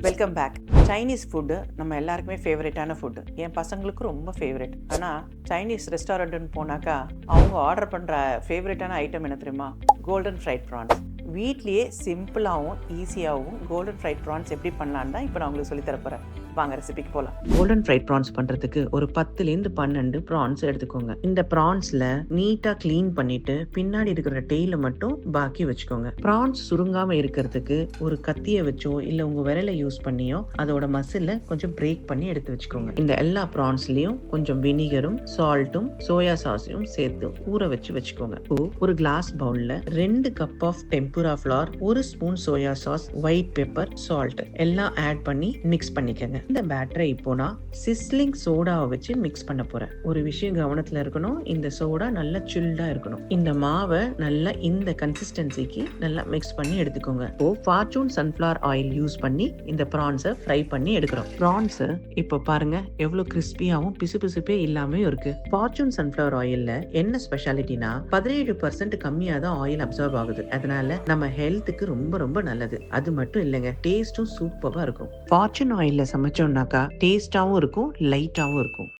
Welcome back. Chinese food நம்ம எல்லாருக்குமே ஃபேவரட்டான ஃபுட்டு. என் பசங்களுக்கும் ரொம்ப ஃபேவரட். ஆனால் சைனீஸ் ரெஸ்டாரண்ட்டுன்னு போனாக்கா அவங்க ஆர்டர் பண்ணுற ஃபேவரட்டான ஐட்டம் என்ன தெரியுமா? Golden fried prawns. வீட்லேயே சிம்பிளாகவும் ஈஸியாகவும் கோல்டன் ஃப்ரைட் ப்ரான்ஸ் எப்படி பண்ணலான்னு தான் இப்போ நான் உங்களுக்கு சொல்லித் தரப்போகிறேன். வாங்க ரெசிபிக்கு போகலாம். கோல்டன் ஃப்ரைட் ப்ரான்ஸ் பண்ணுறதுக்கு ஒரு 10லேருந்து 12 ப்ரான்ஸ் எடுத்துக்கோங்க. இந்த ப்ரான்ஸில் நீட்டாக க்ளீன் பண்ணிவிட்டு பின்னாடி இருக்கிற டெய்லை மட்டும் பாக்கி வச்சுக்கோங்க. ப்ரான்ஸ் சுருங்காமல் இருக்கிறதுக்கு ஒரு கத்தியை வச்சோ இல்லை உங்கள் விரலை யூஸ் பண்ணியோ அதோட மசில கொஞ்சம் பிரேக் பண்ணி எடுத்து வச்சுக்கோங்க. இந்த எல்லா ப்ரான்ஸ்லயும் கொஞ்சம் வினிகரும் சால்ட்டும் சோயா சாஸையும் சேர்த்து ஊற வச்சுக்கோங்க. ஒரு கிளாஸ் பவுல்ல 2 cup of tempura flour, 1 spoon soya sauce, white pepper, salt எல்லாம் ஆட் பண்ணி மிக்ஸ் பண்ணிக்கங்க. இந்த பேட்டரை இப்போ நான் சிஸ்லிங் சோடாவை வச்சு மிக்ஸ் பண்ண போறேன். ஒரு விஷயம் கவனத்துல இருக்கணும், இந்த சோடா நல்லா சில்டா இருக்கணும். இந்த மாவை நல்லா இந்த கன்சிஸ்டன்சிக்கு நல்லா மிக்ஸ் பண்ணி எடுத்துக்கோங்க. இப்போ ஃபார்ச்சூன் சன்ஃப்ளவர் ஆயில் யூஸ் பண்ணி இந்த ப்ரான்ஸை ஃப்ரை பண்ணி எடுக்கிறோம். ப்ரான்ஸ் இப்போ பாருங்க எவ்வளவு கிறிஸ்பியாவும் பிசுபிசுப்பே இல்லாம இருக்கு. ஃபார்ச்சூன் சன்ஃப்ளவர் ஆயில்ல என்ன ஸ்பெஷாலிட்டினா 17% கம்மியா தான் ஆயில் அப்சர்வ் ஆகுது. அதனால நம்ம ஹெல்த்துக்கு ரொம்ப ரொம்ப நல்லது. அது மட்டும் இல்லைங்க, டேஸ்டும் சூப்பரா இருக்கும். ஃபார்ச்சூன் ஆயில்ல சமைச்சோம்னாக்கா டேஸ்டாவும் இருக்கும், லைட்டாவும் இருக்கும்.